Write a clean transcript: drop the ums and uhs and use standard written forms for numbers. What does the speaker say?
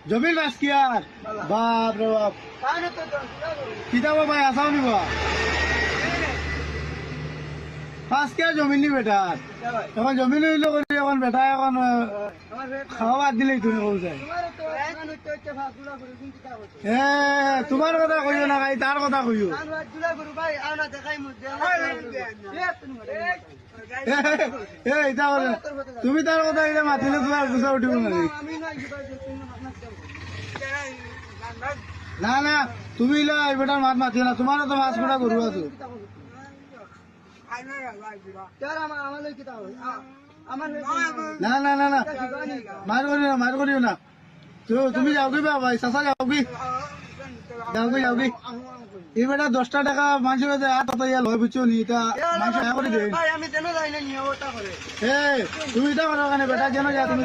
জমির মাছ কি আর বাপ রে বাপ কিতাব ভাই আসাও নিব আজকে জমিন নি বেটার এখন জমিন হইলো করি এখন বেটা এখন খাওয়া বাদ দিলেই তুমি বল যায় তোমার কথা কইও না ভাই তার কথা কইও তুমি তার কথা এটা মাতিলে তোমার গুছা উঠিব না না তুমি বেটার মাছ মাতিও না তোমারও তো মাছ গোটা গরু আছো না না না না মার করিও না তুমি যাও কি ভাই চাষা যাও কি যাও কি এই বেটা 10টা টাকা মানুষের কাছে আর তত ইয়া লয় বুঝছো নি এটা মানুষ করে দেয় তুমি এটা করো বেটা যেন যা তুমি